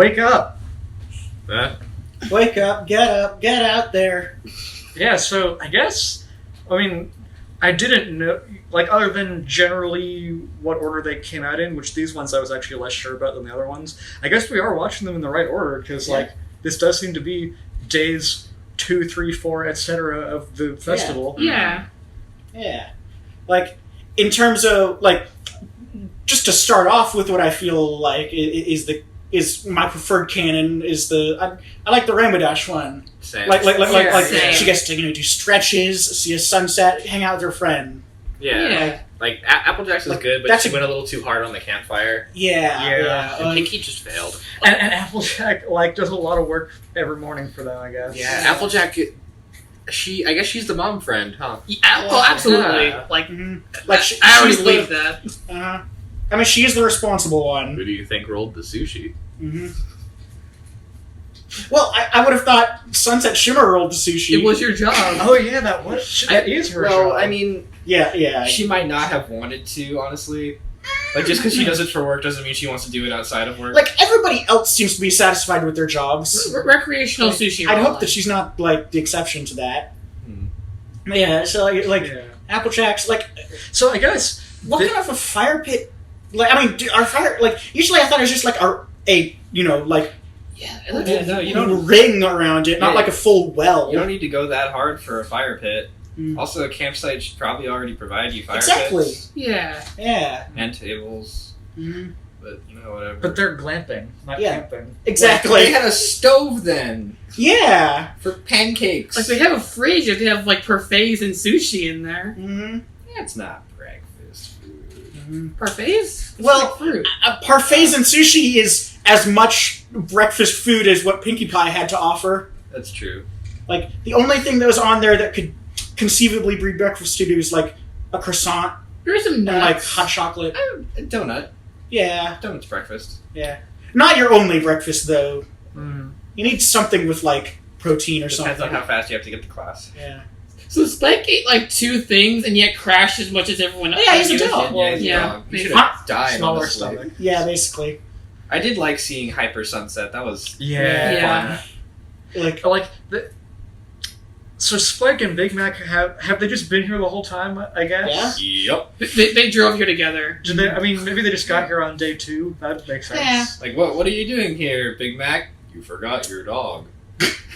wake up. Wake up, get out there. Yeah, so I guess, I didn't know, other than generally what order they came out in, which these ones I was actually less sure about than the other ones, I guess we are watching them in the right order, because, this does seem to be days 2, 3, 4, etc. of the festival. Yeah. Yeah. In terms of, just to start off with what I feel like is my preferred canon is I like the Rainbow Dash one. Same. Same. She gets to do stretches, see a sunset, hang out with her friend. Yeah. Applejack's is good, but she went a little too hard on the campfire. Yeah. And Pinky just failed. And Applejack does a lot of work every morning for them, I guess. Yeah, Applejack. I guess she's the mom friend, huh? Absolutely. Yeah. I already believe that. She is the responsible one. Who do you think rolled the sushi? Mm-hmm. Well, I would have thought Sunset Shimmer rolled the sushi. It was your job. Oh yeah, that is her job. Yeah. She might not have wanted to, honestly. Just because she does it for work doesn't mean she wants to do it outside of work. Everybody else seems to be satisfied with their jobs. Recreational sushi. I'd hope that she's not, the exception to that. Yeah, so, Applejack's, So I guess... What kind of a fire pit... our fire... usually I thought it was just, you don't ring around it, not a full well. You don't need to go that hard for a fire pit. Also, a campsite should probably already provide you fire pits. Yeah. And tables. Mm-hmm. But, whatever. But they're glamping, not camping. Exactly. They had a stove then. Yeah. For pancakes. They have a fridge if they have, parfaits and sushi in there. Mm-hmm. That's not breakfast food. Mm-hmm. Parfaits? Well, fruit. Parfaits and sushi is as much breakfast food as what Pinkie Pie had to offer. That's true. The only thing that was on there that could conceivably be breakfast to do is, a croissant. There's some And, nuts. hot chocolate. A donut. Yeah. Donut's breakfast. Yeah. Not your only breakfast, though. Mm. You need something with, protein or Depends something. on how fast you have to get to class. Yeah. So Spike ate, 2 things and yet crashed as much as everyone else. Yeah, he's a dog. Yeah, he's a Yeah. dog. He should have died, Smaller honestly. stomach. Yeah, basically. I did like seeing Hyper Sunset. That was Yeah. fun. So Spike and Big Mac have they just been here the whole time? I guess. Yeah. Yep. They drove here together. Did they? Maybe they just got here on day 2. That makes sense. Yeah. What are you doing here, Big Mac? You forgot your dog.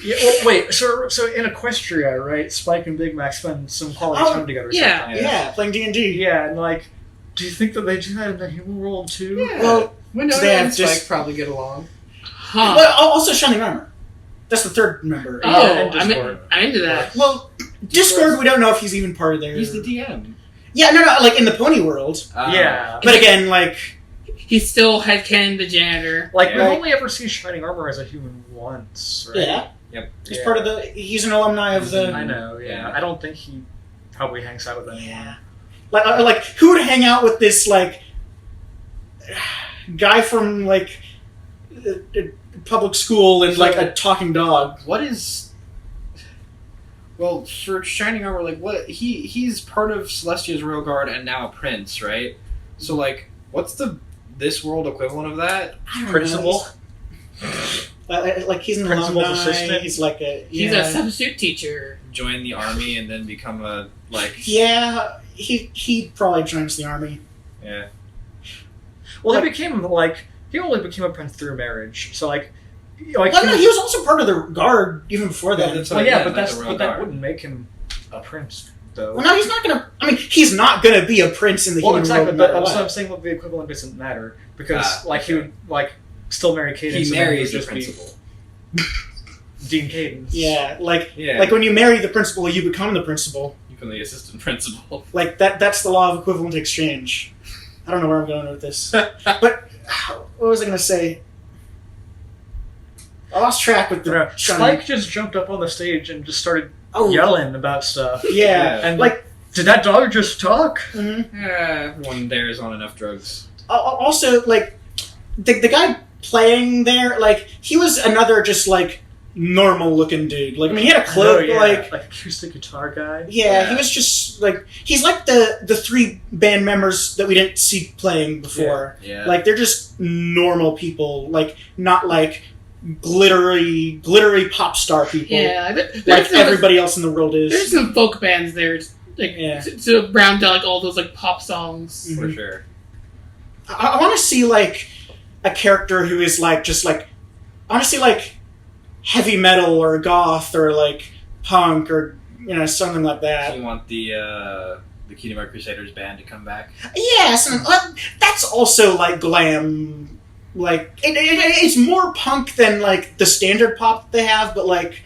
Yeah. Well, wait. So in Equestria, right? Spike and Big Mac spend some quality time together. Yeah. Sometimes. Yeah, playing D&D. Yeah, and do you think that they do that in the human world too? Yeah. Well, Winona they have and Spike just- probably get along. Huh. Well, also Shining Armor. That's the third member. Oh, and Discord. I'm into that. Well, Discord, we don't know if he's even part of their... He's the DM. Yeah, no, in the pony world. Yeah. But again, He still had Ken, the janitor. We've Yeah. only ever seen Shining Armor as a human once, right? Yeah. Yep. He's part of the... He's an alumni of the... I know, yeah. Yeah. I don't think he probably hangs out with anyone. Yeah. Who would hang out with this, guy from, public school and, a talking dog? What is... Well, for Shining Armor, what... He's part of Celestia's Royal Guard and now a prince, right? So, what's this world equivalent of that? Principal? He's an Principal's alumni. assistant? He's a... He's a substitute teacher. Join the army and then become a, Yeah, he probably joins the army. Yeah. Well, they became, he only became a prince through marriage. So, Well, no, he was also part of the guard even before that. that's Well, what I yeah, meant, but the Royal that Guard. wouldn't make him a prince, though. Well, no, he's not gonna... he's not gonna be a prince in the human exactly, world. but no matter so I'm what. saying the equivalent doesn't matter. Because, he okay. would, still marry Cadence. He and then marries would the just principal. be Dean Cadence. Yeah, Yeah. when you marry the principal, you become the principal. You become the assistant principal. That's the law of equivalent exchange. I don't know where I'm going with this. But, what was I gonna say? I lost track with the... Spike just jumped up on the stage and just started Oh, yelling about stuff. yeah. And, did that dog just talk? Mhm. One there is on enough drugs. Also, the guy playing there, he was another just, normal looking dude. Like, I mean, he had a cloak, like acoustic guitar guy. Yeah, he was just like he's like the 3 band members that we didn't see playing before. Yeah. Like they're just normal people, like not like glittery pop star people. Yeah, like everybody else in the world is. There's some folk bands there, like to round out like all those like pop songs. For sure. I want to see like a character who is like just like honestly like heavy metal or goth or like punk or something like that. You want the Kingdom Hearts Crusaders band to come back? Yes, that's also like glam. Like it's more punk than like the standard pop they have, but like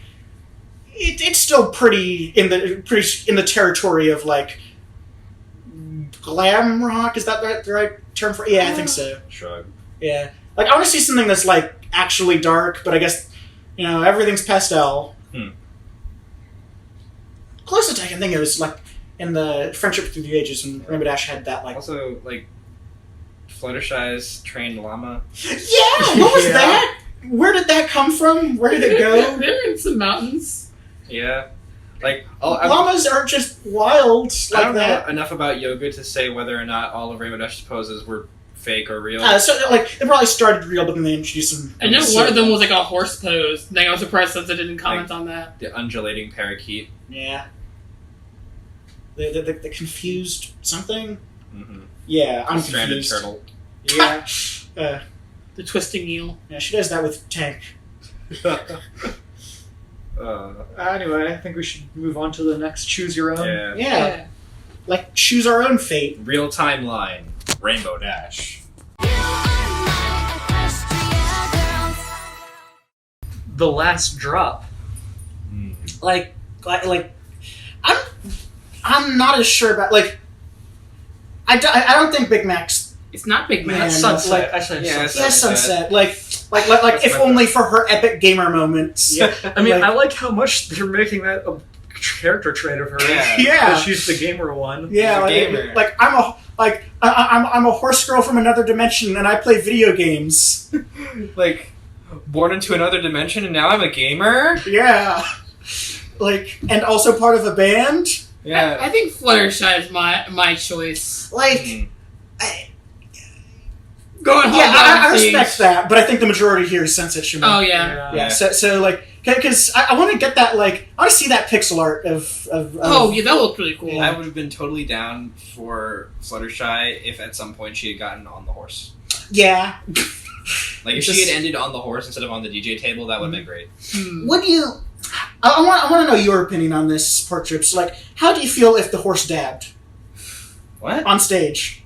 it's still pretty in the territory of like glam rock. Is that the right term for? Yeah, I think so. Shrug. Yeah, like I want to see something that's like actually dark, but I guess everything's pastel. Closest I can think of is like in the Friendship Through the Ages when Rainbow Dash had that like also like Fluttershy's trained llama. Yeah, what was that? Where did that come from? Where did it go? They're in some mountains. Yeah. Like llamas aren't just wild like I don't that. know enough about yoga to say whether or not all of Rainbow Dash's poses were fake or real. So like they probably started real, but then they introduced some. I know one of them was like a horse pose. Like, I was surprised that they didn't comment on that. The undulating parakeet. Yeah. The confused something. Mm-hmm. Yeah, I'm stranded confused. turtle. Yeah. The twisting eel. Yeah, she does that with Tank. Anyway, I think we should move on to the next choose your own. Yeah. Like choose our own fate. Real timeline. Rainbow Dash. The last drop. Like I'm not as sure about like. I don't think Big Mac's. It's not Big Mac. That's Sunset. Like, I said yeah, Sunset. Sunset. Like if only for her epic gamer moments. Yeah, I mean, I like how much they're making that a character trait of her. Yeah. Because she's the gamer one. Yeah, like I'm a horse girl from another dimension, and I play video games. Like, born into another dimension, and now I'm a gamer. Yeah, like, and also part of a band. Yeah, I think Fluttershy is my choice. Like, Going home. I respect that, but I think the majority here is Sunset Shimmer. Oh yeah. Yeah. So like, because I want to get that like I want to see that pixel art of oh yeah, that looked really cool. I would have been totally down for Fluttershy if at some point she had gotten on the horse. Yeah. Like if she had ended on the horse instead of on the DJ table, that would have been great. What do you? I want to know your opinion on this, Porkchips. Like, how do you feel if the horse dabbed? What? On stage?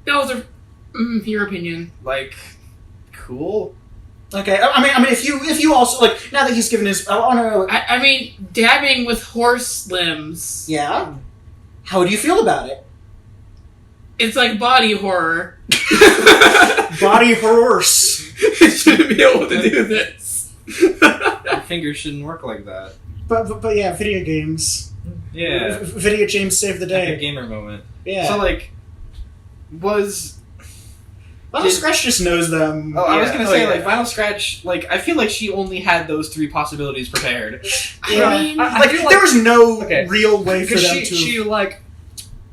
That was your opinion. Like, cool. Okay, I mean, if you also like now that he's given his, I want to know. I mean, dabbing with horse limbs. Yeah. How do you feel about it? It's like body horror. Body horse. It shouldn't be able to do this. Your fingers shouldn't work like that. But yeah, video games. Yeah. Video games save the day. Epic gamer moment. Yeah. So like, Vinyl Scratch just knows them. Oh, I was gonna say like Vinyl Scratch. Like, I feel like she only had those 3 possibilities prepared. I mean, like there was no real way for them to. She like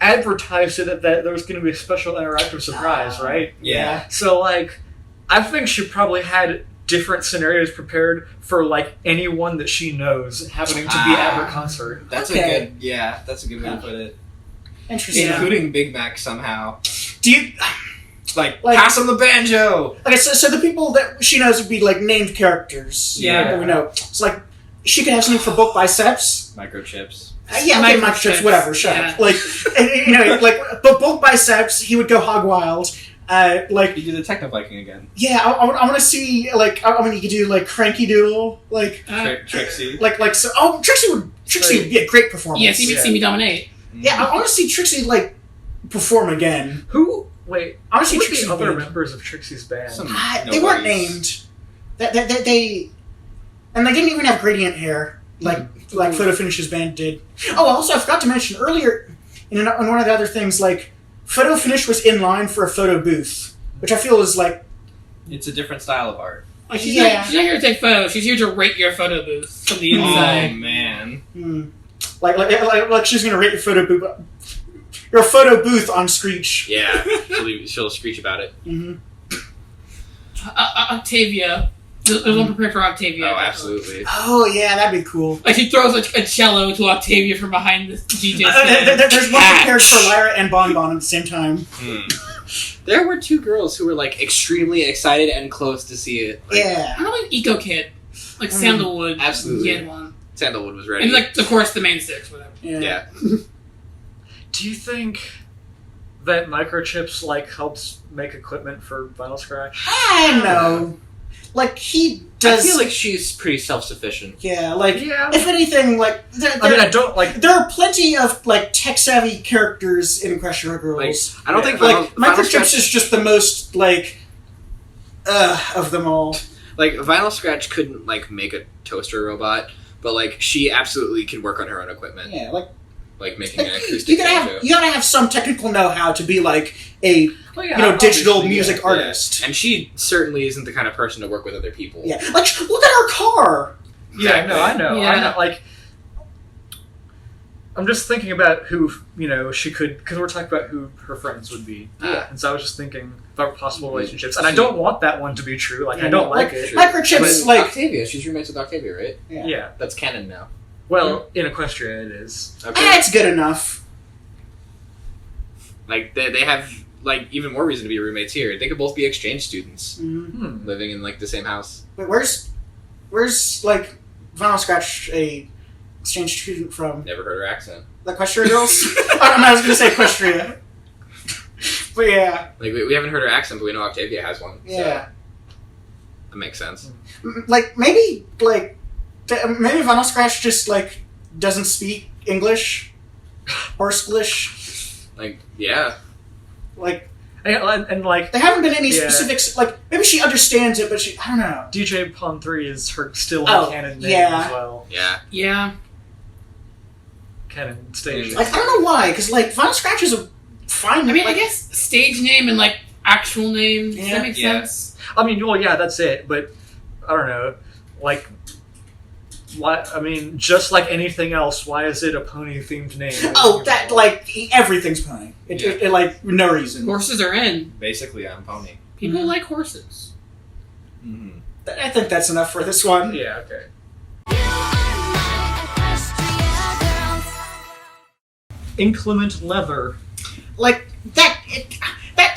advertised it that there was going to be a special interactive surprise, right? Yeah. So like, I think she probably had different scenarios prepared for like anyone that she knows happening to be at her concert. That's a good. Yeah, that's a good way to put it. Interesting. Including Big Mac somehow. Do you? Like pass him the banjo. Okay, so the people that she knows would be like named characters. Yeah. That we know. It's like she could have something for book biceps. Microchips. Yeah, okay, microchips, whatever. Shut up. Like, but both biceps, he would go hog wild. Like you do the Techno Viking again. Yeah, I want to see like you could do like Cranky Doodle, like Trixie. Like so. Oh, Trixie would be a great performance. Yeah, see me dominate. Yeah, I want to see Trixie like perform again. Wait, I want to see who Trixie. Were the other members of Trixie's band? They weren't named. They and they didn't even have gradient hair like Photo Finish's band did. Oh, also I forgot to mention earlier in one of the other things, like Photo Finish was in line for a photo booth, which I feel is like it's a different style of art. Like, she's Yeah. not here to take photos. She's here to rate your photo booth from the Oh inside. man. Like she's gonna rate your photo booth. Your photo booth on Screech. Yeah, she'll screech about it. Mm-hmm. Octavia. There's one prepared for Octavia. Oh, absolutely. Oh yeah, that'd be cool. Like, she throws like a cello to Octavia from behind the DJ stand. There's one prepared for Lyra and Bonbon at the same time. There were two girls who were like extremely excited and close to see it. Like, Yeah. I don't like Eco Kid. Like Sandalwood. Absolutely. He had one. Sandalwood was ready. And like, of course, the main six, whatever. Yeah. Do you think that microchips like helps make equipment for Vinyl Scratch? I don't know. Like he does. I feel like she's pretty self-sufficient. Yeah. Like Yeah. if anything, like I don't like. there are plenty of like tech savvy characters in Equestria Girls. I don't think Like Vinyl Microchips Scratch, is just the most like of them all. like Vinyl Scratch couldn't like make a toaster robot, but like she absolutely can work on her own equipment, Yeah. like making an Like, acoustic you banjo. gotta have some technical know-how to be like a Well, yeah, digital obviously, music yeah. artist. And she certainly isn't the kind of person to work with other people. Yeah, like look at her car. Yeah, no, I know. Yeah. I'm not like. I'm just thinking about who she could, because we're talking about who her friends would be. Yeah. And so I was just thinking about possible relationships, and I don't want that one to be true. Like Yeah, I don't no, like like- it. Microchips, But like Octavia, she's roommates with Octavia, right? Yeah. That's canon now. Well, in Equestria, it is. Okay. it's good enough. Like they have like even more reason to be roommates here. They could both be exchange students Mm-hmm. living in like the same house. Wait, where's like Vinyl Scratch a exchange student from? Never heard her accent. The Equestria Girls? I was gonna say Equestria. But yeah, Like we haven't heard her accent, but we know Octavia has one. So yeah. that makes sense. Like maybe Vinyl Scratch just like doesn't speak English or Splish. Like yeah, Like And like there haven't been any Yeah. specifics. Like maybe she understands it, but I don't know. DJ Pawn 3 is her still Oh, her canon name yeah. as well. yeah. Yeah. Canon stage. Like I don't know why, because like Vinyl Scratch is a fine. I mean, like, I guess stage name and like actual name. Does Yeah. that make Yeah. sense? I mean, well, yeah, that's it. But I don't know, like, why? I mean, just like anything else, why is it a pony-themed name? Oh, that like everything's pony. It like no reason. Horses are in. Basically, I'm pony. People Mhm. like horses. Mm-hmm. I think that's enough for this one. Yeah. Okay. Inclement Leather. Like that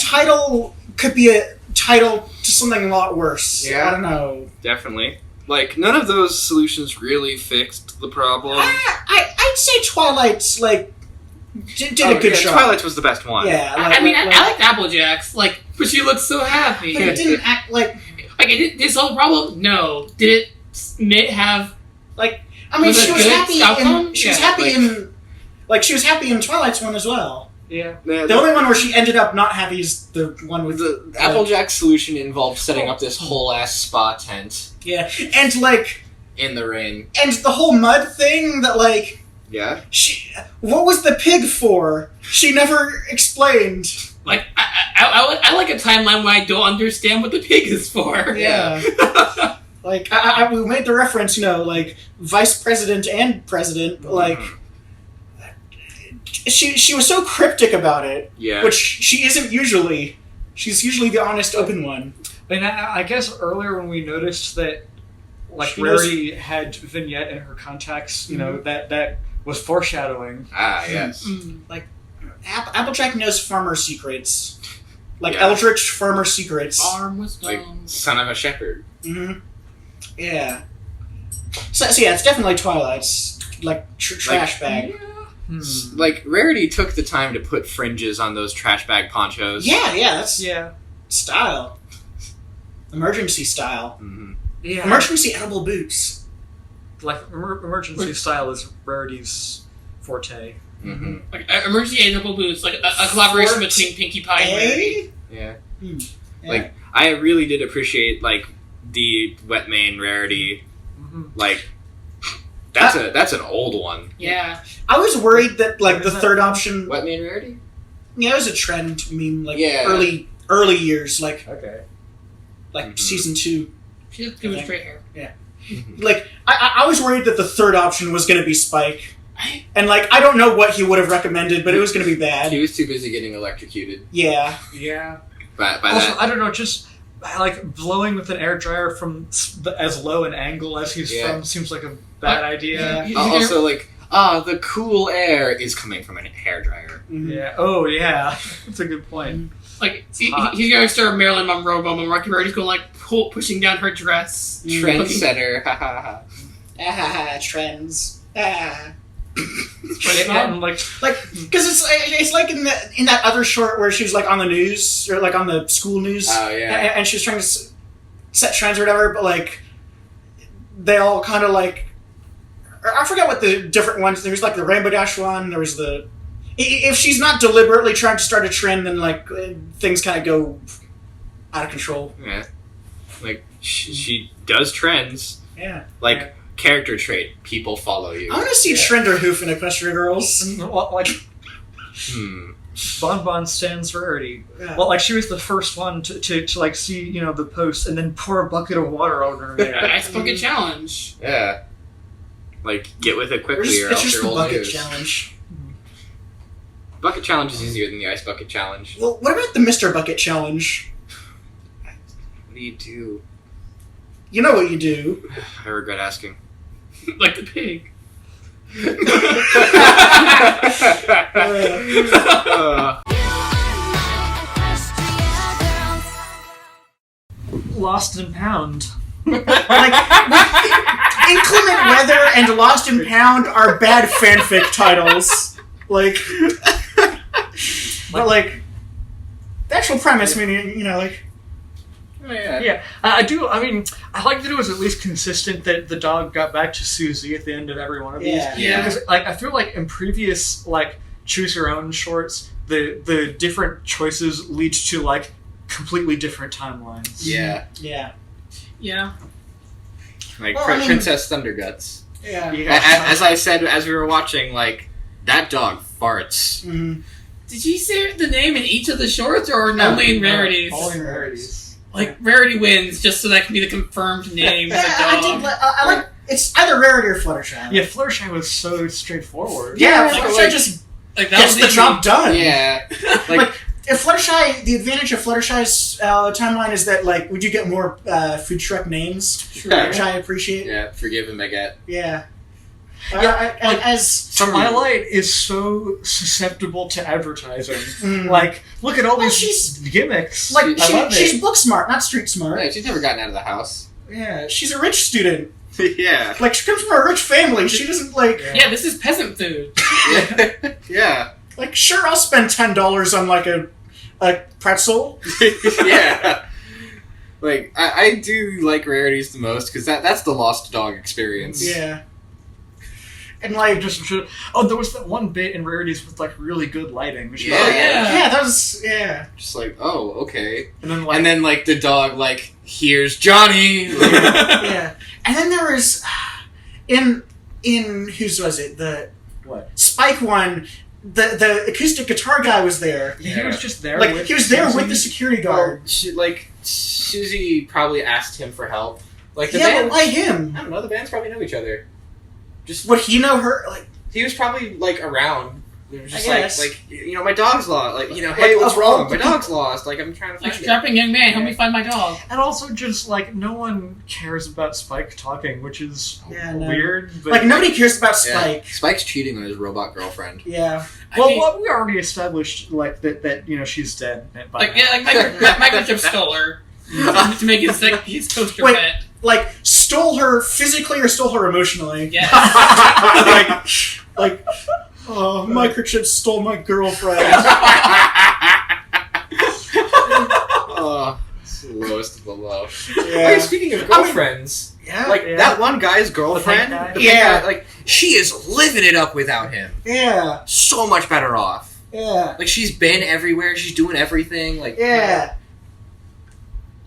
title could be a title to something a lot worse. Yeah. I don't know. Definitely. Like none of those solutions really fixed the problem. I'd say Twilight's like did a good job. Twilight was the best one. Yeah, I mean, I like Applejack's, like, but she looks so happy. but it didn't act like Did it solve the problem? No. Did it have... I mean Was she it was good happy outcome? in she was Yeah, happy in like she was happy in Twilight's one as well. Yeah. The only one where she ended up not happy is the one with The Applejack's solution involved setting up this whole ass spa tent yeah, and like in the rain. and the whole mud thing that like Yeah. what was the pig for? She never explained. Like, I like a timeline where I don't understand what the pig is for. Yeah. Like we made the reference, like vice president and president, but like she was so cryptic about it, Yeah. which she isn't usually. She's usually the honest, open one. I mean, I guess earlier when we noticed that, like, She knows- Rarity had Vignette in her contacts, that was foreshadowing. Yes. Mm. Applejack knows farmer secrets, like Yeah. eldritch farmer secrets. Farm wisdom. Like son of a shepherd. Mm-hmm. Yeah. So yeah, it's definitely Twilight's like trash bag. Like Rarity took the time to put fringes on those trash bag ponchos. Yeah, that's Yeah. style. Emergency style. Mm-hmm. Yeah. Emergency edible boots. Like, emergency style is Rarity's forte. Mm-hmm. Like, emergency edible boots, like a collaboration Fort between Pinkie Pie and Rarity. Yeah. Yeah. Like I really did appreciate like the wet mane Rarity. Mm-hmm. Like that's an old one. Yeah. I was worried that like What the is that? third option. Wet mane Rarity? Yeah, it was a trend meme like Yeah. early years, like Okay. Mhm. season 2. She has good straight hair. Like, I was worried that the third option was going to be Spike. And, like, I don't know what he would have recommended, but it was going to be bad. He was too busy getting electrocuted. Yeah. Yeah. By Also, that. I don't know, just like blowing with an air dryer from as low an angle as he's from seems like a bad idea. Also, like, the cool air is coming from a hairdryer. Mhm. Yeah. Oh, yeah. That's a good point. Like, hot. he's going to start Marilyn Monroe moment where he's going, like, pushing down her dress. Trendsetter. Ha ha ha. Ah, trends. Ah. And, like, Because it's like in that other short where she was, like, on the news, or, like, on the school news. Oh, yeah. And she was trying to set trends or whatever, but, like, they all kind of, like... I forget what the different ones... There was, like, the Rainbow Dash one, there was the... If she's not deliberately trying to start a trend, then, like, things kind of go out of control. Yeah. Like, she does trends. Yeah. Like, character trait, people follow you. I want to see Trenderhoof in Equestria Girls. well, like Hmm. Bon Bon stands rarity. Yeah. Well, like she was the first one to like see, you know, the post and then pour a bucket of water over her head. Ice bucket challenge. Yeah. Like, get with it quickly or It's else just you're the old bucket news. challenge. Bucket challenge is easier than the ice bucket challenge. Well, what about the Mr. Bucket challenge? What do you do? You know what you do. I regret asking. Like the pig. Uh, Lost and Pound. Like, Inclement Weather and Lost and Pound are bad fanfic titles. Like, but like, the actual premise, I mean, you know, like, Yeah, I do. I mean, I like that it was at least consistent that the dog got back to Susie at the end of every one of these. Yeah. Because, like, I feel like in previous, like, choose your own shorts, the different choices lead to, like, completely different timelines. yeah. yeah, Yeah. Like, Well, I mean- Princess Thunderguts. yeah. As I said as we were watching, like, that dog farts. Mhm. Did you say the name in each of the shorts or only in rarities? All in rarities. Like, rarity wins just so that can be the confirmed name Yeah, of the I dog. did. I like it's either Rarity or Fluttershy. Yeah, Fluttershy was so straightforward. yeah. like- Fluttershy like- just Like, that gets was the easy. job done. Yeah. Like, if Fluttershy, the advantage of Fluttershy's timeline is that, like, would you get more food truck names, which I appreciate. Yeah, forgive him, Baguette. Yeah. like- As Twilight is so susceptible to advertising. Mm. Like, look at all Well, these she's- gimmicks. like I love she's it. book smart, not street smart. Right, she's never gotten out of the house. Yeah, she's a rich student. Yeah. Like, she comes from a rich family. She doesn't like. Yeah, this is peasant food. Yeah. Like, sure, I'll spend $10 on like a pretzel. Yeah. Like, I do like rarities the most because that's the lost dog experience. Yeah. And Like, like, just there was that one bit in rarities with like really good lighting. Which Yeah. Oh, yeah. yeah, that was Just like, oh, okay. and then Like the dog, like, here's Johnny. Like, yeah. And then there was in whose was it? The what? Spike one. The acoustic guitar guy was there. He was just there. Like, with he was there Susie. with the security guard. Susie probably asked him for help. Like, the Yeah, band, but why him? I don't know, the bands probably know each other. Just, Would he know her? Like, he was probably, like, around. It was just I guess. like, you know, my dog's lost. Like, you know, hey, Like, what's of wrong? all My the dog's lost. Like, I'm trying to Like, find it. strapping young man, help me find my dog. And also, just like no one cares about Spike talking, which is Yeah, no. weird. But like nobody cares about Yeah. Spike. Spike's cheating on his robot girlfriend. Yeah. Well, I mean, we already established like that you know she's dead. By like, now. yeah, like Microchip stole her to make his toaster Wait. pet. Like, stole her physically or stole her emotionally? Yes. like, oh, Microchip stole my girlfriend. Oh, it's the lowest of the low. Yeah. Hey, speaking of girlfriends, Yeah. like Yeah. that one guy's girlfriend, The pink guy? the pink Yeah. guy, like she is living it up without him. Yeah. So much better off. Yeah. Like she's been everywhere, she's doing everything. Like Yeah.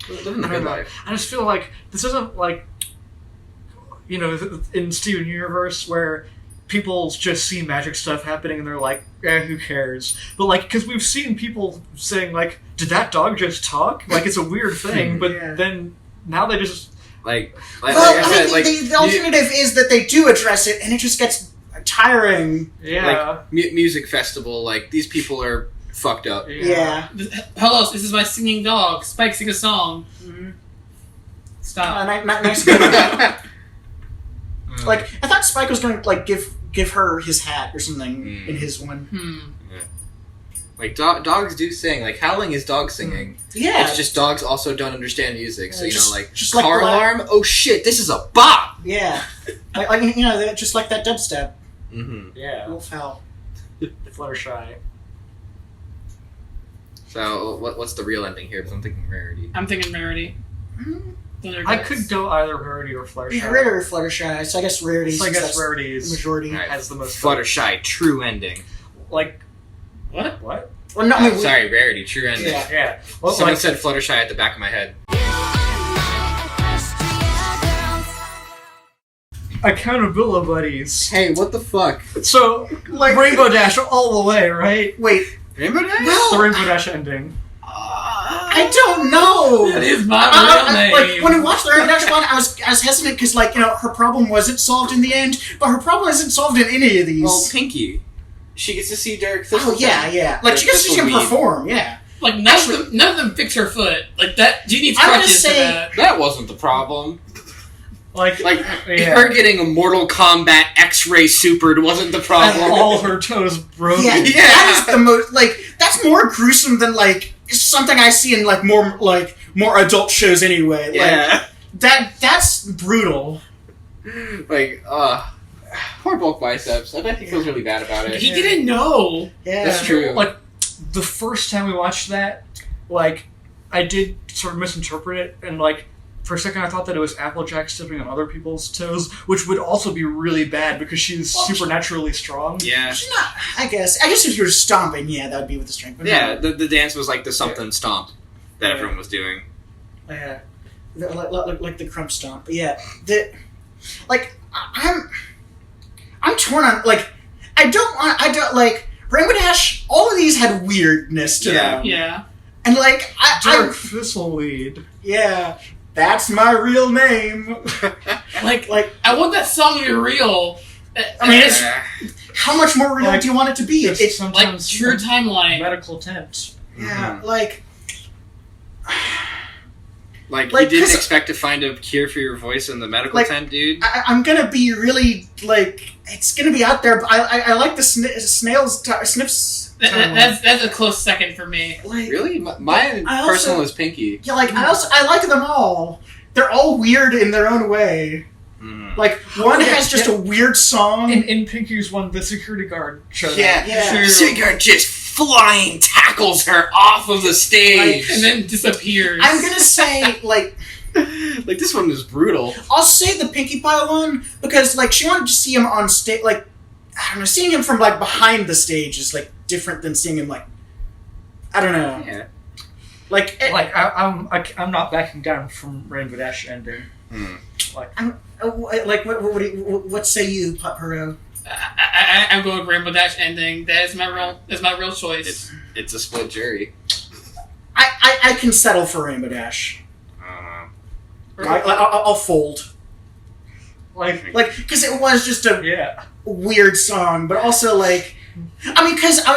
living the I good don't know. life. I just feel like this isn't like, you know, in Steven Universe where people just see magic stuff happening and they're like, who cares? But like, because we've seen people saying like, did that dog just talk? Like it's a weird thing, but Yeah. then now they just Like Well, I said, the alternative is that they do address it, and it just gets tiring. Yeah. music festival. Like these people are fucked up. Yeah. Hello, this is my singing dog. Spike, sing a song. Stop. Nice. Like, I thought Spike was going to, like, give her his hat or something in his one. Like, dogs do sing. Like, howling is dog singing. Yeah. It's just dogs also don't understand music. So, just like car black- alarm, oh shit, this is a bop! Yeah. Just like that dubstep. Mm-hmm. Yeah. Little foul. Fluttershy. So, what's the real ending here? Because I'm thinking Rarity. I'm thinking Rarity. I could go either Rarity or Fluttershy. Yeah, Rarity or Fluttershy. So I guess Rarity. So I guess Rarity is majority. Right. has the most. Fluttershy, true ending. Like, What? what? Well, no, I mean, Sorry, Rarity, true ending. Yeah. Yeah. Well, Someone like, said Fluttershy at the back of my head. Accountabilibuddies. Hey, what the fuck? So, like Rainbow Dash all the way, right? wait. Rainbow Dash? Well, The Rainbow Dash ending. I don't know. That is my real name. Like, when we watched the Rainbow Dash one, I was hesitant because, like, her problem wasn't solved in the end, but her problem isn't solved in any of these. Well, Pinky. She gets to see Derek Thistleton. Oh yeah. Like, she gets to see him perform. Yeah. Like none of them fix her foot. Like that. She needs I'm gonna crutches for say- that. That wasn't the problem. Like, yeah. Her getting a Mortal Kombat X-ray supered wasn't the problem. all her toes broken. Yeah, Yeah. that is the most, like, that's more gruesome than, like, something I see in, like, more adult shows anyway. Like, Yeah. that's brutal. Like, poor bulk biceps. I bet he feels really bad about it. He didn't know. Yeah. That's true. Like, the first time we watched that, like, I did sort of misinterpret it, and, like, for a second I thought that it was Applejack stepping on other people's toes, which would also be really bad because she's supernaturally strong. Yeah. She's not, I guess if you were stomping, yeah, that would be with the strength. But Yeah, no. the dance was like the something stomp that everyone was doing. Yeah. Like the crump stomp. But yeah. I'm torn on, like, I don't, like, Rainbow Dash, all of these had weirdness to them. Yeah. And, like, Dark Thistleweed. yeah, that's my real name. Like Like, I want that song to be real. I mean, it's, how much more real Like, do you want it to be? It's It's, like sometimes true timeline. medical tent. yeah, like, Like, Like, you didn't 'cause- expect to find a cure for your voice in the medical Like, tent, dude? I'm gonna be really, like, it's gonna be out there, but I like the snails, sniffs. That's a close second for me. Like, Really? Mine I also- personal is Pinky. yeah, like, I like them all. They're all weird in their own way. Mm. Like, one Yeah, has just yeah. a weird song. In Pinky's one, the security guard showed Yeah, up. Yeah. Cigar just flying tackles her off of the stage. And then disappears. I'm gonna say, like, Like, this one is brutal. I'll say the Pinkie Pie one because, like, she wanted to see him on stage. Like, I don't know, seeing him from, like, behind the stage is, like, different than seeing him, like, I don't know. Yeah. Like, Like, I'm not backing down from Rainbow Dash ending. Hmm. what say you, Potpo Ro? I'm going with Rainbow Dash ending. That's my real choice. It's a split jury. I can settle for Rainbow Dash. I'll fold. Like, Because it was just a yeah. weird song, but also, like, I mean, because I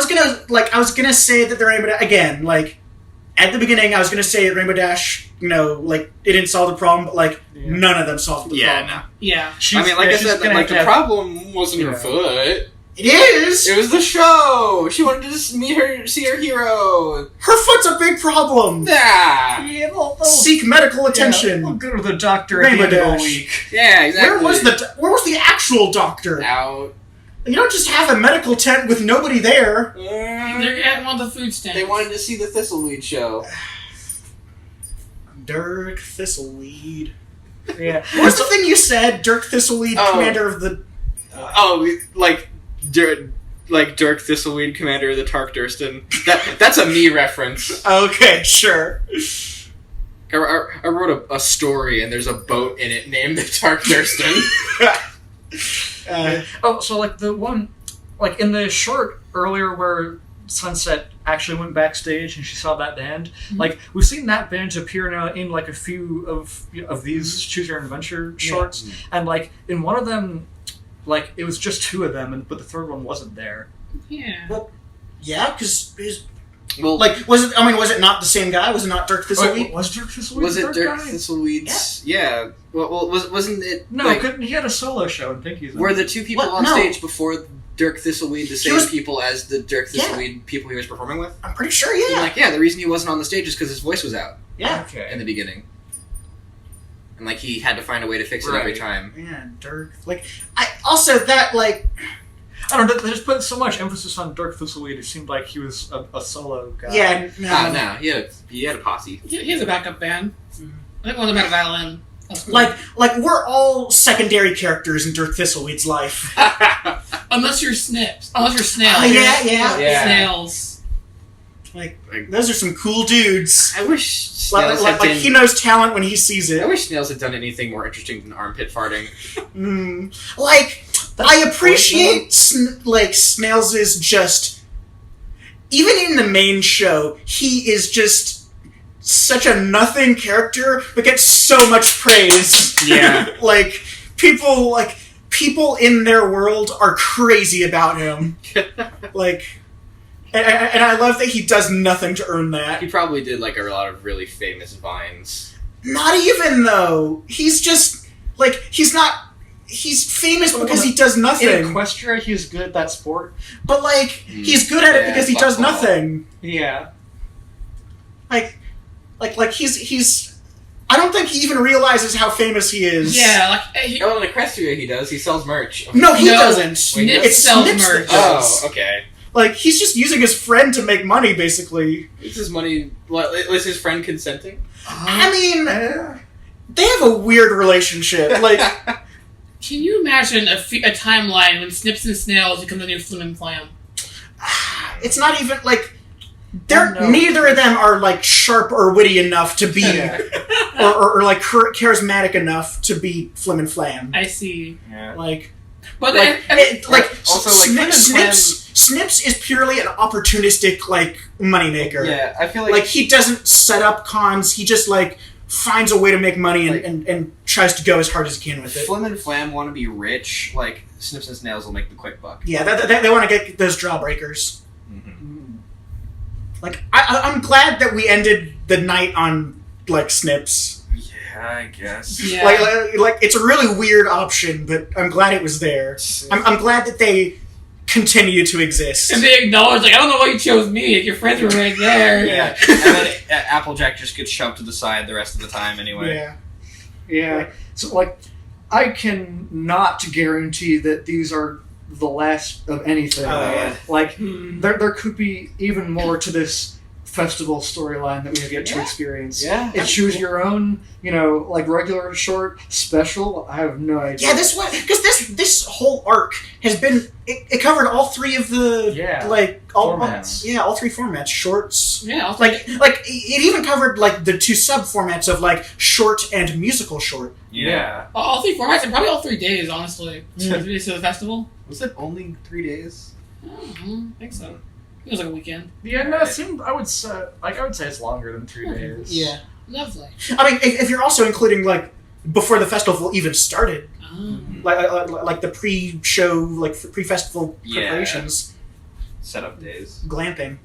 was gonna say that the Rainbow Dash, again, like, at the beginning, I was gonna say Rainbow Dash, like, it didn't solve the problem, but, like, Yeah. none of them solved the Yeah, problem. no. Yeah. She's, I mean, like I she's said, gonna like, have to the have- problem wasn't her Yeah. foot. It is! It was the show! She wanted to just see her hero. Her foot's a big problem! Yeah! Yeah, they'll Seek medical attention. Yeah, we'll go to the doctor Rainbow at the end of Dash. the week. Yeah, exactly. Where was the actual doctor? Out. You don't just have a medical tent with nobody there. They're at one of the food stands. They wanted to see the Thistleweed show. Dirk Thistleweed. Yeah. What's the thing you said? Dirk Thistleweed, Oh. commander of the... Like Dirk Thistleweed, commander of the Tark Durston. That's a me reference. Okay, sure. I wrote a story and there's a boat in it named the Tark Durston. Uh, Oh, so like the one, like in the short earlier where Sunset actually went backstage and she saw that band. Like, we've seen that band appear now in like a few of these Choose Your Own Adventure shorts, and like in one of them, like it was just 2 of them, but the third one wasn't there. Yeah. Well, yeah, because Well, like was it not the same guy? Was it not Dirk Thistleweed? Was Dirk Thistleweed? was the it third Dirk guy? Thistleweed's? Yeah. Well, wasn't it? No, like, couldn't he had a solo show in Pinky's? were the 2 people What? on No. stage before Dirk Thistleweed the same was- people as the Dirk Thistleweed people he was performing with? I'm pretty sure. And, Yeah. like, yeah, the reason he wasn't on the stage is because his voice was out Yeah. Okay. in the beginning, and like he had to find a way to fix it every Right. time. Yeah, Dirk. Like, I also that like. I don't know. They just put so much emphasis on Dirk Thistleweed. It seemed like he was a solo guy. Yeah. No. No, he had a posse. He has a backup band. I think one of them had a violin. That's cool. Like we're all secondary characters in Dirk Thistleweed's life. Unless you're Snips. Unless you're Snails. Oh, yeah. Yeah. Snails. Like those are some cool dudes. I wish Snails Like, had like done, he knows talent when he sees I it. wish Snails had done anything more interesting than armpit farting. Like That's I appreciate Snails' just even in the main show he is just such a nothing character but gets so much praise. Yeah. People in their world are crazy about him. Like, and I love that he does nothing to earn that. He probably did like a lot of really famous vines. Not even though he's just like he's famous because he does In nothing. Equestria, he's good at that sport. But like he's good at it Yeah, because he does softball. nothing. Yeah. Like he's. I don't think he even realizes how famous he is. Yeah, like he, Oh, in Equestria he does. He sells merch. No, he No, doesn't. Snip It's sells Snips that merch. does. Oh, okay. Like he's just using his friend to make money, basically. Is his money? Was his friend consenting? I mean, they have a weird relationship. Like, Can you imagine a timeline when Snips and Snails become the new Flim and Flam? it's not even like they're No. neither of them are like sharp or witty enough to be, Yeah. or like charismatic enough to be Flim and Flam. I see. Yeah. Like, But Also, like, Snips is purely an opportunistic like moneymaker. Yeah, I feel Like he doesn't set up cons. He just like finds a way to make money and, Like- and tries to go as hard as he can with it. Flim and Flam want to be rich. Like Snips and Snails will make the quick buck. Yeah, they want to get those jawbreakers. Mm-hmm. Like I'm glad that we ended the night on like Snips. Yeah, I guess. yeah. Like it's a really weird option, but I'm glad it was there. I'm glad that they continue to exist. And they acknowledge, like, I don't know why you chose me. Your friends were right there. Yeah, and then Applejack just gets shoved to the side the rest of the time anyway. Yeah. Yeah. So, like, I can not guarantee that these are the last of anything. Oh, yeah. Like, Hmm. there could be even more to this festival storyline that we have yet to Yeah. experience. Yeah. It's choose your own, like regular, short, special. I have no idea. Yeah, this one because this whole arc has been it covered all 3 of the all formats. all 3 formats, shorts. Yeah, I'll Like it even covered like the 2 sub formats of like short and musical short. Yeah. all 3 formats and probably all 3 days, honestly. Yeah. To the festival. Was it only 3 days? I don't think so. It was like a weekend. Yeah, no, it seemed. I would say it's longer than 3 days. Yeah, Lovely. I mean if you're also including like before the festival even started, Oh. like the pre-show, like pre-festival Yeah. preparations, Setup days. glamping.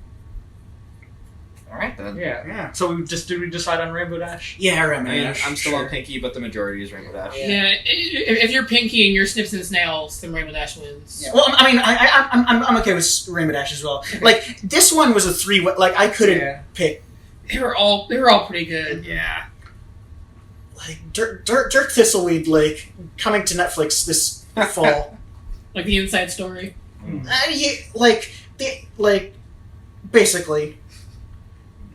All right then. Yeah. Yeah. So did we decide on Rainbow Dash? Yeah, I mean, Ramesh, I'm still sure. on Pinky, but the majority is Rainbow Dash. Yeah, if you're Pinky and you're Snips and Snails, then Rainbow Dash wins. Yeah. Well, I mean, I'm okay with Rainbow Dash as well. Like this one was a 3. Like I couldn't Yeah. pick. They were all pretty good. Yeah. Like Dirk Thistleweed, like coming to Netflix this fall. Like the inside story. Basically.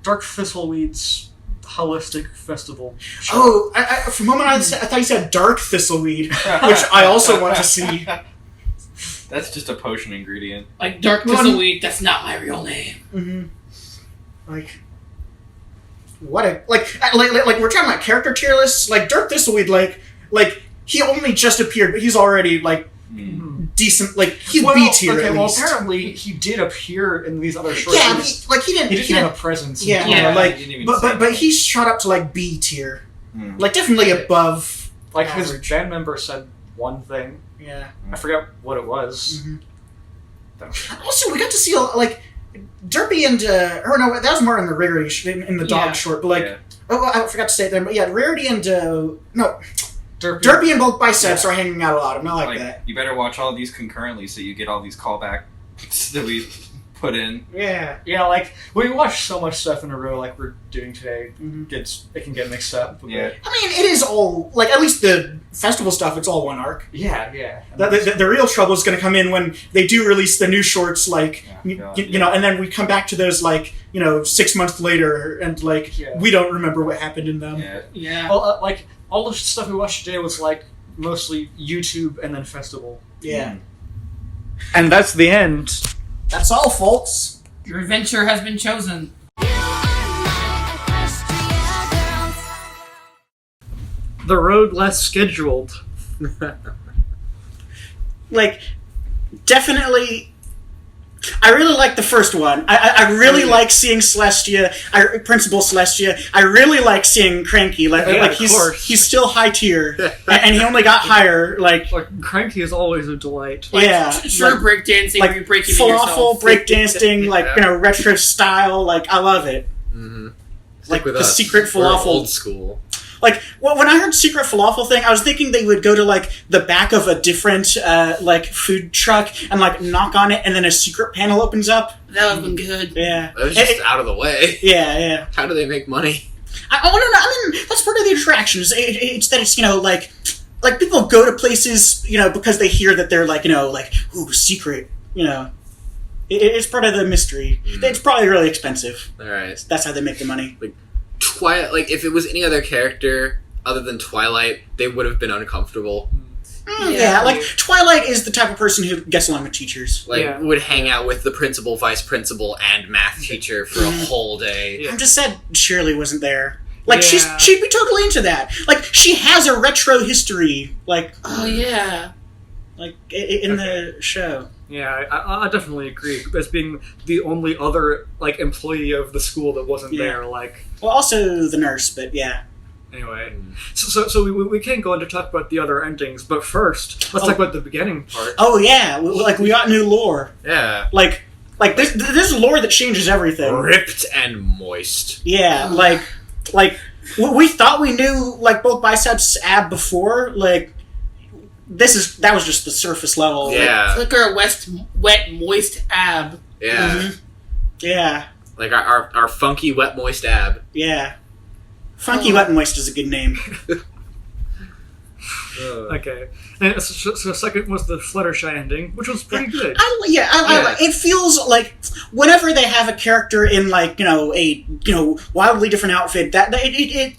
Dark Thistleweed's holistic festival. show. Oh, for a moment I thought you said Dark Thistleweed, which I also want to see. That's just a potion ingredient. Like Dark Well, Thistleweed, that's not my real name. Mm-hmm. What a like we're talking about character tier lists. Like Dirk Thistleweed, like he only just appeared, but he's already like decent. Like he's well, B tier okay, at well, least. apparently he did appear in these other short Yeah, movies. like he He didn't. didn't have a presence. Yeah, Yeah, like he didn't even but say but anything. he's shot up to like B tier. Hmm. Like definitely above. Like his average. band member said one thing. Yeah. I forgot what it was. Mhm. Also, we got to see like Derpy and or no, that was more in the Rarity in the dog Yeah. short. But like, Yeah. oh, I forgot to say it then. But yeah, Rarity and no, Derpy. Derpy and both biceps are hanging out a lot. I'm not like that. You better watch all these concurrently so you get all these callbacks that we put in. Yeah. Yeah, like when you watch so much stuff in a row, like we're doing today, Mhm. it can get mixed up. Yeah. I mean, it is all like at least the festival stuff. It's all one arc. Yeah. The real trouble is going to come in when they do release the new shorts, like you know, and then we come back to those like 6 months later, and like Yeah. we don't remember what happened in them. Yeah. Yeah. Well, like all the stuff we watched today was like mostly YouTube and then festival. Yeah. And that's the end. That's all, folks. Your adventure has been chosen. The road less scheduled. Like, definitely. I really like the first one. I really like seeing Celestia, Principal Celestia. I really like seeing Cranky. Like, Yeah, like of he's course. he's still high tier, and he only got higher. Like, Cranky is always a delight. yeah, Sure, like, breakdancing like where you're breaking falafel yourself. breakdancing, like Yeah. retro style. Like, I love it. Mm-hmm. Like with the us. secret We're falafel. old school. Like, well, when I heard secret falafel thing, I was thinking they would go to like the back of a different like food truck and like knock on it, and then a secret panel opens up. That would have been good. Yeah, That was just out of the way. yeah. How do they make money? I want to know. I mean, that's part of the attraction. It's that it's like people go to places because they hear that they're like ooh, secret. It's part of the mystery. It's probably really expensive. All right. That's how they make the money. Twilight. Like if it was any other character other than Twilight, they would have been uncomfortable. Yeah, like Twilight is the type of person who gets along with teachers. Like Yeah. would hang out with the principal, vice principal, and math teacher for a whole day. Yeah. I'm just sad Shirley wasn't there. Like Yeah. she'd be totally into that. Like she has a retro history. Like Oh yeah. in the show. Yeah, I definitely agree. As being the only other like employee of the school that wasn't Yeah. there, like Well, also the nurse, but yeah. anyway. So we can't go into talk about the other endings, but first let's talk about the beginning part. Oh yeah, we got new lore. Yeah. Like this is lore that changes everything. Ripped and moist. Yeah, like we thought we knew like both biceps ab before. Like that was just the surface level. Like, Yeah. Flicker wet moist ab. Yeah. mhm. Yeah, Like our funky wet moist ab. yeah. Funky Wet and Moist is a good name. Okay, and so second was the Fluttershy ending, which was pretty good. I it feels like whenever they have a character in like a wildly different outfit that it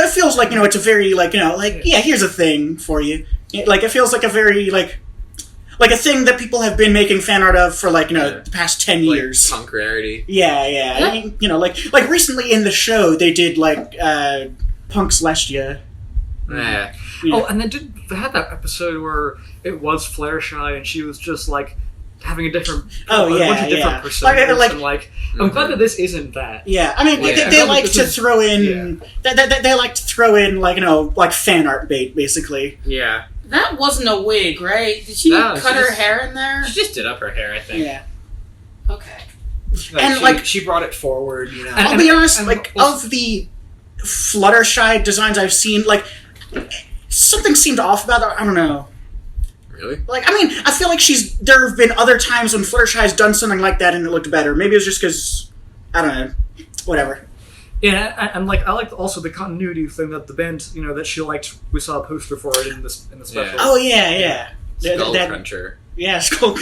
feels like it's a very here's a thing for you. It feels like a very like a thing that people have been making fan art of for the past 10 years. Punk rarity. Yeah. Like recently in the show they did Punk Celestia. Yeah. Yeah. Oh, and they had that episode where it was Fluttershy and she was just like having a bunch of different personas. I'm glad that this isn't that. Yeah, I mean, Yeah. they like to throw in. They like to throw in fan art bait, basically. Yeah. That wasn't a wig, right? Did she No, cut she her just- hair in there? She just did up her hair, I think. Yeah, Okay. And, she brought it forward, I'll be honest. and Like also- of the Fluttershy designs I've seen, something seemed off about it. I don't know. Really? I mean, I feel like there have been other times when Fluttershy has done something like that and it looked better. Maybe it was just because I don't know. Whatever. Yeah, and I liked also the continuity thing that the band, that she liked. We saw a poster for it in the special. Yeah. Oh yeah. Skull That- Cruncher. Yeah, Skull.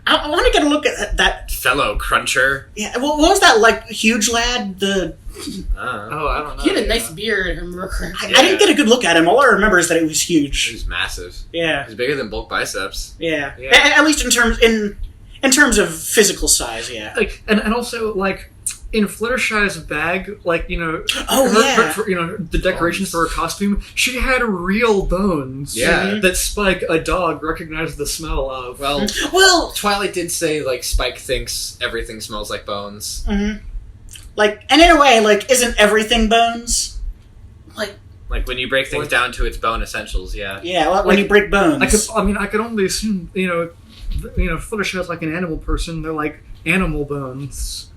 I want to get a look at that. Fellow Cruncher. Yeah, what was that huge lad? Oh, I don't know. He had a nice beard, if I remember correctly. I didn't get a good look at him. All I remember is that it was huge. He's massive. Yeah, He's bigger than bulk biceps. yeah. Yeah. At least in terms of physical size. Yeah. And also in Fluttershy's bag, like, you know, Oh, you know, the decorations for her costume, she had real bones. Yeah. That Spike, a dog, recognized the smell of. Well, Twilight did say, like, Spike thinks everything smells like bones. Mm-hmm. Like, and in a way, like, isn't everything bones? Like, when you break things down to its bone essentials, yeah. Yeah, well, when you break bones. I could only assume, you know, Fluttershy's like an animal person. They're like animal bones.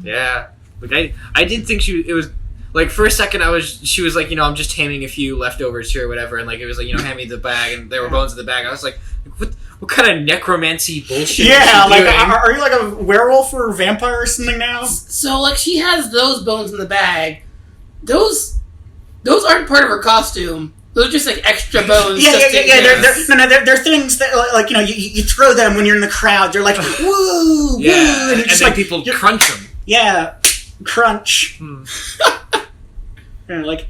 Yeah. Like, I did think it was, like, for a second she was like, you know, I'm just taming a few leftovers here or whatever, and, like, it was like, you know, hand me the bag, and there were bones in the bag. I was like, what kind of necromancy bullshit is yeah, she like, doing? are you like a werewolf or a vampire or something now? So, like, she has those bones in the bag. Those aren't part of her costume. Those are just, like, extra bones. Yeah. They're things that, like, you know, you throw them when you're in the crowd. They're like, woo, Yeah, woo, and just then like people crunch them. Yeah, crunch. Yeah, like,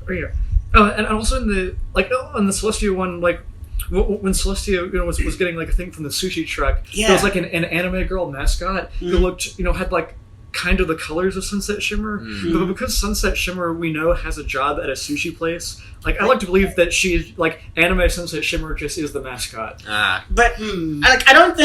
Oh yeah. Oh, and also in the Celestia one, like when Celestia, you know, was getting like a thing from the sushi truck, there was like an anime girl mascot who looked, you know, had like kind of the colors of Sunset Shimmer, but because Sunset Shimmer we know has a job at a sushi place, like I like to believe that she's like anime Sunset Shimmer just is the mascot. but I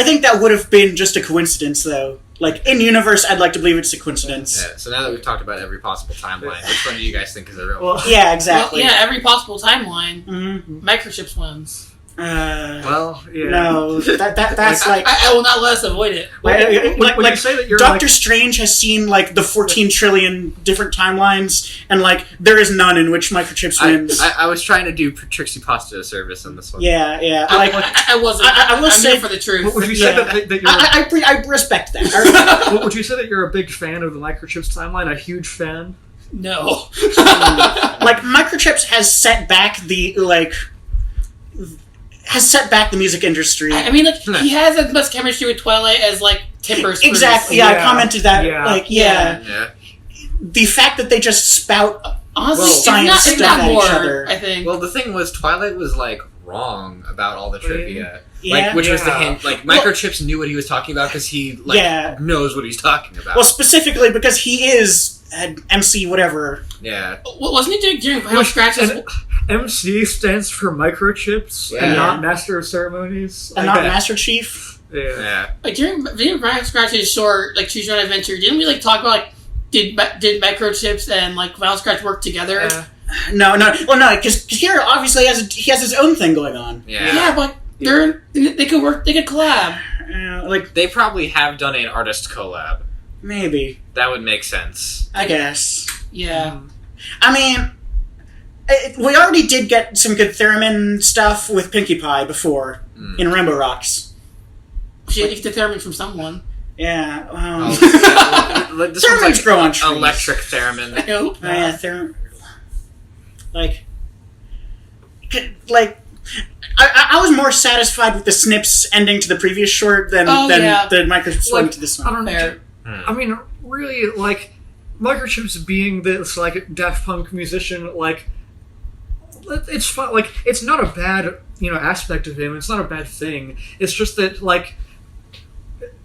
think that would have been just a coincidence though. Like in universe, I'd like to believe it's a coincidence. Yeah, so now that we've talked about every possible timeline, which one do you guys think is a real one? Yeah, exactly. Well, yeah, every possible timeline. Mm-hmm. Microchips ones. Well, yeah. No, that's like I will not let us avoid it. When you say that you're Doctor Strange has seen like the 14 trillion different timelines, and like there is none in which Microchips wins. I was trying to do Trixiepasta a service on this one. Yeah. I wasn't. I will I'm say here for the truth. would you say that you're I respect that. would you say that you're a big fan of the Microchips timeline? A huge fan? No. Like Microchips has set back the music industry. I mean, like he has as much chemistry with Twilight as like Timbers. Exactly. Yeah, I commented that. Yeah. Like, Yeah. the fact that they just spout Honestly, science it's stuff not at more, each other. I think. Well, the thing was, Twilight was like wrong about all the trivia, Yeah. which was the hint. Like Microchips knew what he was talking about because he knows what he's talking about. Well, specifically because he is an MC whatever. Yeah. Wasn't he doing Final Scratches? MC stands for Microchips and not Master of Ceremonies. And not Master Chief. Yeah. Like during Final Scratches short, like Choose Your Own Adventure, didn't we like talk about like did Microchips and like Final Scratch work together? No. Well, no, because here obviously he has his own thing going on. Yeah. But they could work. They could collab. Like They probably have done an artist collab. maybe. That would make sense. I guess. Yeah. I mean, we already did get some good theremin stuff with Pinkie Pie before in Rainbow Rocks. She had to get the theremin from someone. Yeah. This one's Theremins grow on trees. electric theremin. I know. Yeah, like, I was more satisfied with the Snips ending to the previous short than the Microchips one to this one. I don't know. I mean, really, like, Microchips being this, like, Daft Punk musician, like, it's fun. Like, it's not a bad, you know, aspect of him. It's not a bad thing. It's just that, like,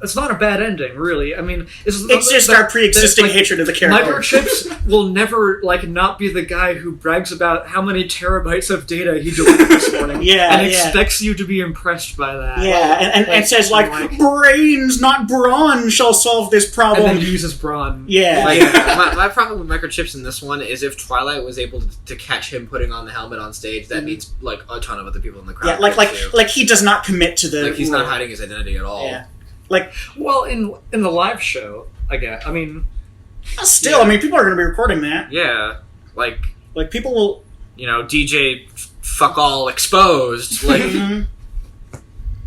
it's not a bad ending, really. I mean, it's just our pre-existing hatred of the character. Microchips will never, like, not be the guy who brags about how many terabytes of data he deleted this morning. And expects you to be impressed by that. Yeah, and says, like, brains, not brawn, shall solve this problem. And then uses brawn. Yeah. My problem with Microchips in this one is if Twilight was able to catch him putting on the helmet on stage, that means, like, a ton of other people in the crowd. Yeah, like he does not commit to the... Like, he's not hiding his identity at all. Yeah. Like, well, in the live show, I guess. I mean, still, I mean, people are going to be recording that. Yeah, like people will, you know, DJ fuck all exposed. Like, anyway,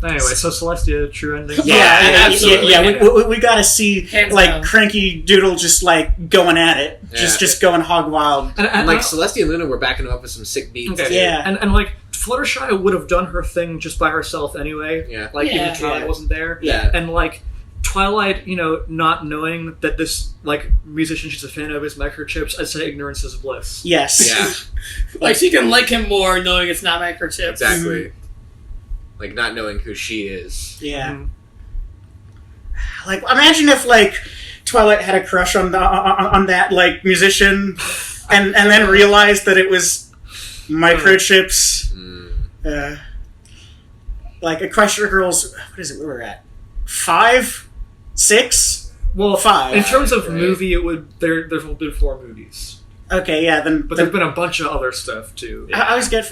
so Celestia, true ending. Yeah, absolutely. We got to see Hands like down. Cranky Doodle just like going at it, just going hog wild, and like Celestia and Luna were backing him up with some sick beats. Okay. Too. Yeah, and like Fluttershy would have done her thing just by herself anyway. Yeah, like even Twilight wasn't there. Yeah, and like Twilight, you know, not knowing that this like musician she's a fan of is Microchips, I'd say ignorance is bliss. Yes. Yeah. Like she can like him more knowing it's not Microchips. Exactly. Like not knowing who she is. Yeah. like imagine if like Twilight had a crush on that like musician, and then realized that it was microchips. Like Equestria Girls. What is it? Where we're at? 5, 6. Well, 5. In terms of Right. movie, there's been 4 movies, Okay, yeah. Then, but there's been a bunch of other stuff too. Yeah. I always get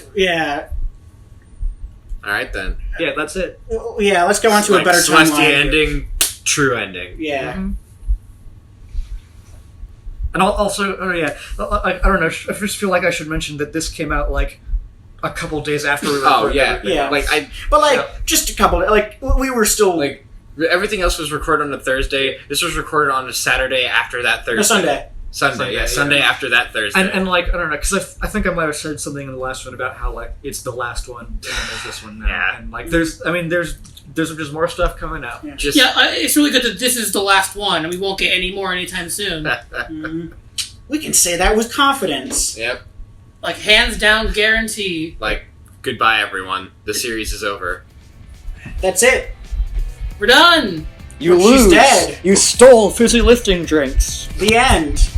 All right then. Yeah, that's it. Well, yeah. Let's go on to a Like, better Celestia timeline. ending, true ending. Yeah. Mhm. And also, I don't know. I just feel like I should mention that this came out like a couple days after we Oh recorded yeah, everything. Yeah. Like I But like Yeah. just a couple. Like we were still like everything else was recorded on a Thursday. This was recorded on a Saturday after that Thursday. no, Sunday. Sunday, yeah. Sunday after that Thursday. And like I don't know, because I think I might have said something in the last one about how like it's the last one and then there's this one now. Yeah. And like there's just more stuff coming out. just Yeah, it's really good that this is the last one, and we won't get any more anytime soon. Mhm. We can say that with confidence. Yep. Like, hands down guarantee. Like goodbye everyone. The series is over. That's it. We're done! You She's dead. You stole fizzy lifting drinks. The end.